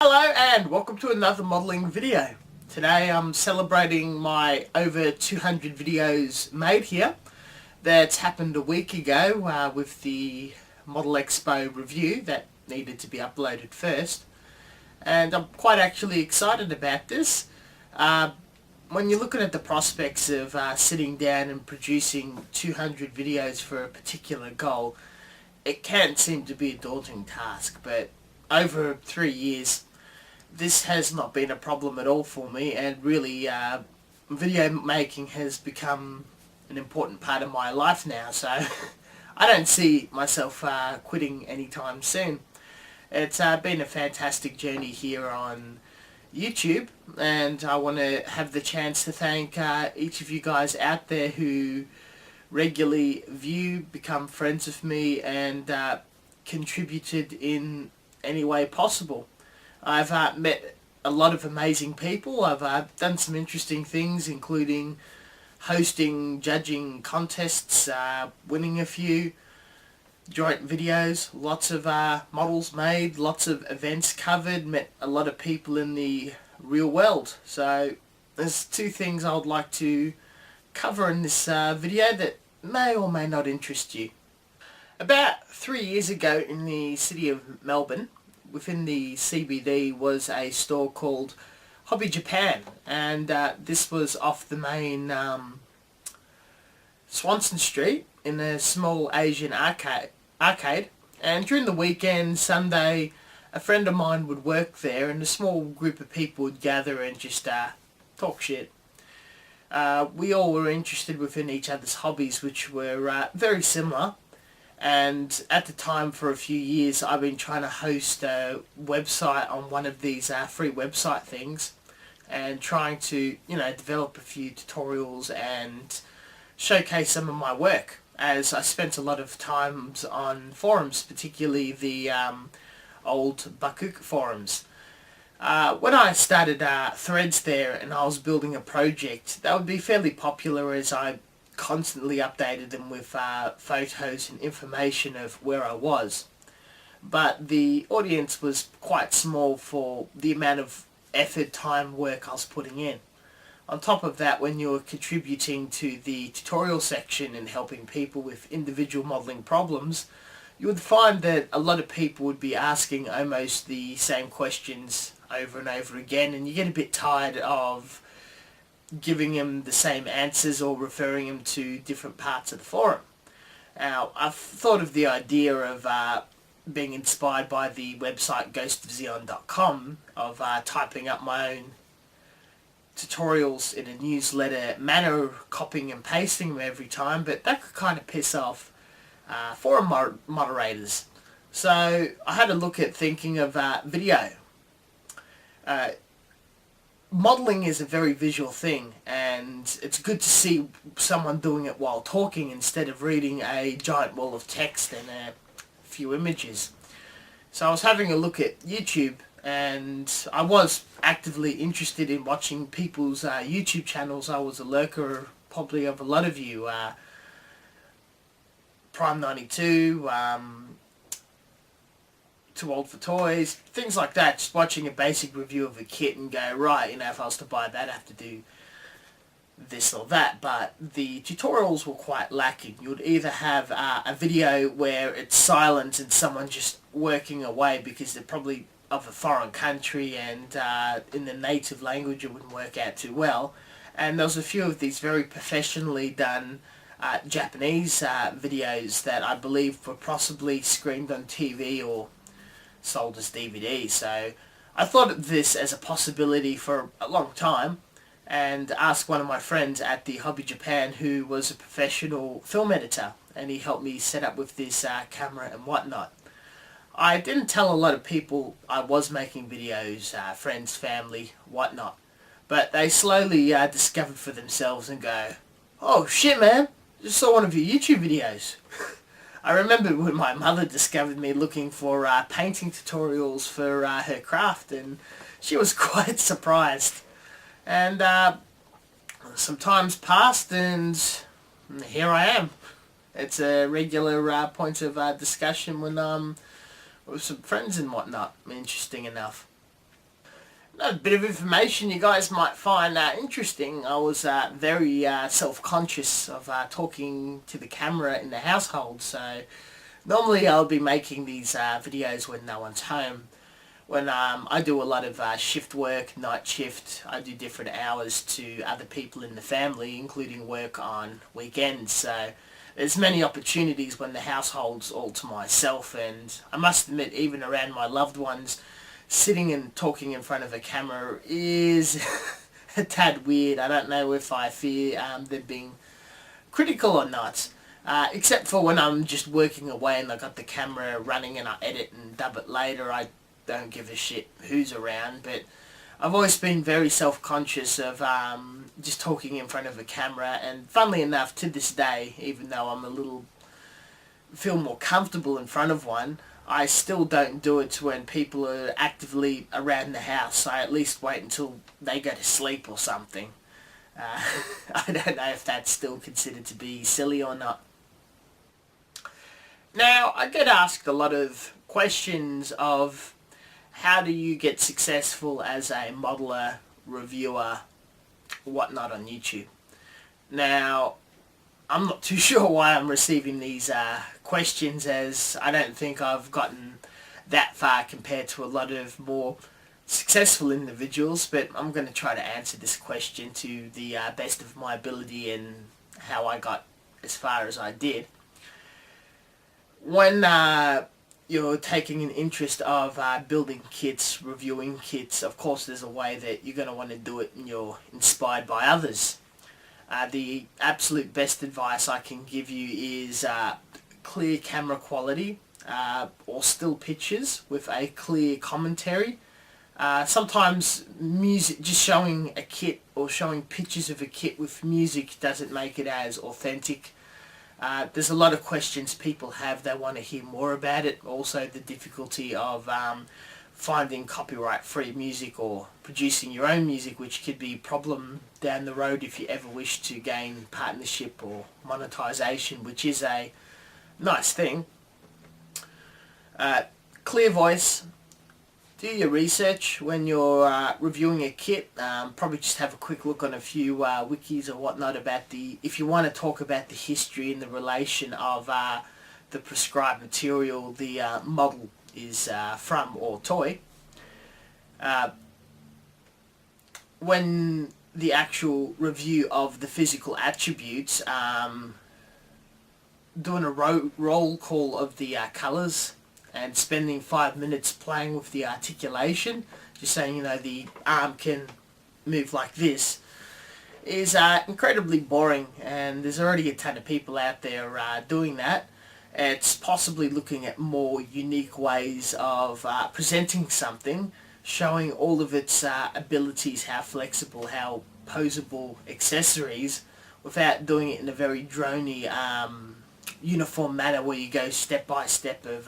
Hello and welcome to another modelling video. Today I'm celebrating my over 200 videos made here. That's happened a week ago with the Model Expo review that needed to be uploaded first. And I'm quite actually excited about this. When you're looking at the prospects of sitting down and producing 200 videos for a particular goal, it can seem to be a daunting task, but over 3 years this has not been a problem at all for me, and really video making has become an important part of my life now, so I don't see myself quitting anytime soon. It's been a fantastic journey here on YouTube, and I want to have the chance to thank each of you guys out there who regularly view, become friends with me, and contributed in any way possible. I've met a lot of amazing people. I've done some interesting things, including hosting, judging contests, winning a few joint videos, lots of models made, lots of events covered, met a lot of people in the real world. So there's two things I would like to cover in this video that may or may not interest you. About 3 years ago in the city of Melbourne, within the CBD was a store called Hobby Japan, and this was off the main Swanston Street in a small Asian arcade. And during the weekend, Sunday, a friend of mine would work there, and a small group of people would gather and just talk shit. We all were interested within each other's hobbies, which were very similar. And at the time, for a few years, I've been trying to host a website on one of these free website things, and trying to, develop a few tutorials and showcase some of my work, as I spent a lot of times on forums, particularly the old Bakuk forums. When I started Threads there and I was building a project, that would be fairly popular, as I constantly updated them with photos and information of where I was. But the audience was quite small for the amount of effort, time, work I was putting in. On top of that, when you're contributing to the tutorial section and helping people with individual modelling problems, you would find that a lot of people would be asking almost the same questions over and over again, and you get a bit tired of giving them the same answers or referring them to different parts of the forum. Now, I've thought of the idea of being inspired by the website ghostofxeon.com, of typing up my own tutorials in a newsletter manner, copying and pasting them every time, but that could kind of piss off forum moderators. So I had a look at thinking of video. Modelling is a very visual thing, and it's good to see someone doing it while talking instead of reading a giant wall of text and a few images. So I was having a look at YouTube, and I was actively interested in watching people's YouTube channels. I was a lurker, probably of a lot of you. Prime 92, Too Old for Toys, things like that. Just watching a basic review of a kit and go, right, if I was to buy that, I have to do this or that. But the tutorials were quite lacking. You would either have a video where it's silent and someone just working away because they're probably of a foreign country, and in the native language it wouldn't work out too well. And there was a few of these very professionally done Japanese videos that I believe were possibly screened on TV or sold as DVD. So I thought of this as a possibility for a long time, and asked one of my friends at the Hobby Japan, who was a professional film editor, and he helped me set up with this camera and whatnot. I didn't tell a lot of people I was making videos, friends, family, whatnot, but they slowly discovered for themselves and go, "Oh shit, man, just saw one of your YouTube videos." I remember when my mother discovered me looking for painting tutorials for her craft, and she was quite surprised. And some time's passed, and here I am. It's a regular point of discussion when with some friends and whatnot, interesting enough. A bit of information you guys might find interesting. I was very self-conscious of talking to the camera in the household, so normally I'll be making these videos when no one's home. When I do a lot of shift work, night shift, I do different hours to other people in the family, including work on weekends, so there's many opportunities when the household's all to myself, and I must admit, even around my loved ones, sitting and talking in front of a camera is a tad weird. I don't know if I fear they're being critical or not. Except for when I'm just working away and I got the camera running and I edit and dub it later, I don't give a shit who's around. But I've always been very self-conscious of just talking in front of a camera, and funnily enough, to this day, even though I'm feel more comfortable in front of one, I still don't do it when people are actively around the house. I at least wait until they go to sleep or something. I don't know if that's still considered to be silly or not. Now, I get asked a lot of questions of how do you get successful as a modeler, reviewer, whatnot on YouTube. Now, I'm not too sure why I'm receiving these questions, as I don't think I've gotten that far compared to a lot of more successful individuals, but I'm going to try to answer this question to the best of my ability and how I got as far as I did. When you're taking an interest of building kits, reviewing kits, of course there's a way that you're going to want to do it and you're inspired by others. The absolute best advice I can give you is clear camera quality or still pictures with a clear commentary. Sometimes music, just showing a kit or showing pictures of a kit with music doesn't make it as authentic. There's a lot of questions people have, they want to hear more about it. Also the difficulty of finding copyright-free music or producing your own music, which could be a problem down the road if you ever wish to gain partnership or monetization, which is a nice thing. Clear voice. Do your research when you're reviewing a kit. Probably just have a quick look on a few wikis or whatnot about if you want to talk about the history and the relation of the prescribed material the model is from, or toy. When the actual review of the physical attributes, doing a roll call of the colours and spending 5 minutes playing with the articulation, just saying, you know, the arm can move like this, is incredibly boring, and there's already a ton of people out there doing that. It's possibly looking at more unique ways of presenting something, showing all of its abilities, how flexible, how posable accessories, without doing it in a very drony, uniform manner where you go step by step of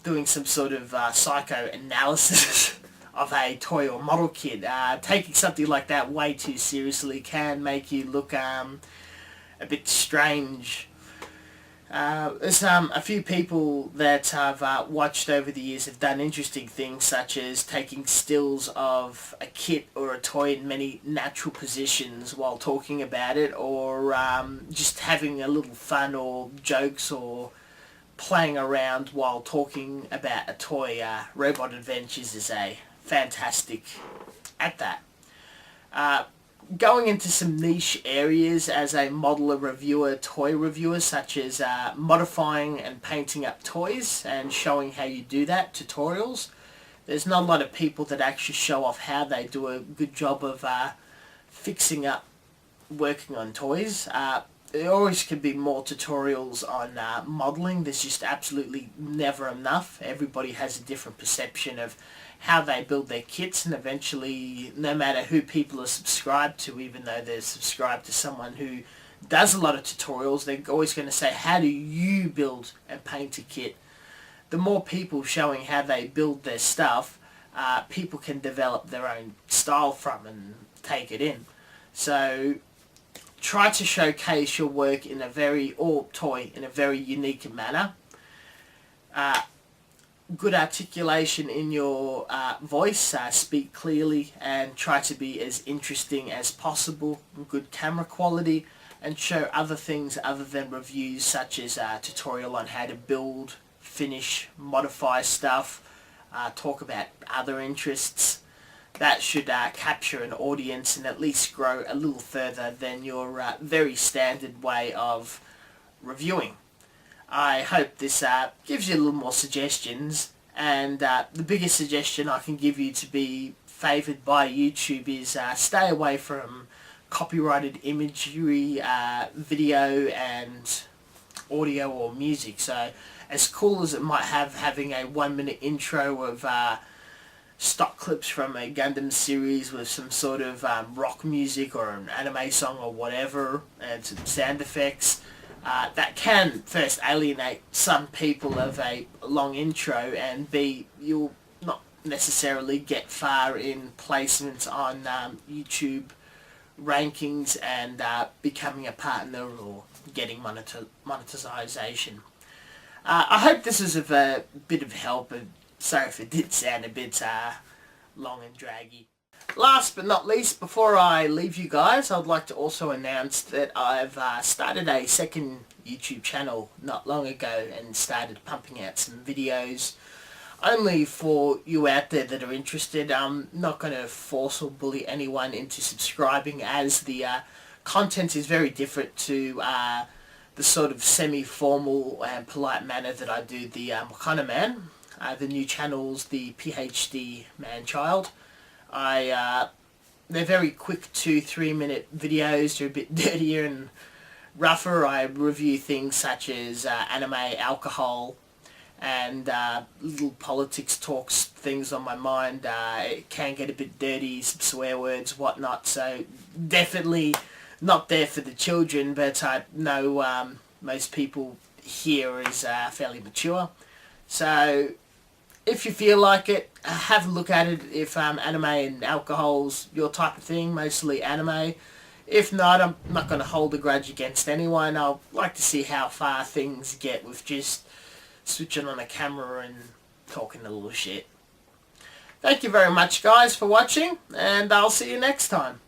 doing some sort of psychoanalysis of a toy or model kit. Taking something like that way too seriously can make you look a bit strange. There's a few people that I've watched over the years have done interesting things, such as taking stills of a kit or a toy in many natural positions while talking about it, or just having a little fun or jokes or playing around while talking about a toy. Robot Adventures is a fantastic at that. Going into some niche areas as a modeler, reviewer, toy reviewer, such as modifying and painting up toys and showing how you do that, tutorials. There's not a lot of people that actually show off how they do a good job of fixing up, working on toys. There always could be more tutorials on modeling. There's just absolutely never enough. Everybody has a different perception of how they build their kits, and eventually, no matter who people are subscribed to, even though they're subscribed to someone who does a lot of tutorials, they're always going to say, how do you build and paint a kit? The more people showing how they build their stuff, people can develop their own style from and take it in. So try to showcase your work in a very, or toy, in a very unique manner. good articulation in your voice, speak clearly and try to be as interesting as possible, good camera quality, and show other things other than reviews, such as a tutorial on how to build, finish, modify stuff, talk about other interests. That should capture an audience and at least grow a little further than your very standard way of reviewing. I hope this gives you a little more suggestions, and the biggest suggestion I can give you to be favoured by YouTube is stay away from copyrighted imagery, video and audio or music. So as cool as it might having a 1 minute intro of stock clips from a Gundam series with some sort of rock music or an anime song or whatever and some sound effects, that can first alienate some people of a long intro, and B, you'll not necessarily get far in placements on YouTube rankings and becoming a partner or getting monetization. I hope this was of a bit of help, and sorry if it did sound a bit long and draggy. Last but not least, before I leave you guys, I'd like to also announce that I've started a second YouTube channel not long ago and started pumping out some videos only for you out there that are interested. I'm not going to force or bully anyone into subscribing, as the content is very different to the sort of semi-formal and polite manner that I do the Wakana Man. The new channel's the PhD Man-Child. They're very quick 2-3 minute videos. They're a bit dirtier and rougher. I review things such as anime, alcohol, and little politics talks, things on my mind. It can get a bit dirty, some swear words, whatnot, so definitely not there for the children, but I know most people here is fairly mature. So if you feel like it, have a look at it. If anime and alcohol's your type of thing, mostly anime. If not, I'm not going to hold a grudge against anyone. I'll like to see how far things get with just switching on a camera and talking a little shit. Thank you very much, guys, for watching, and I'll see you next time.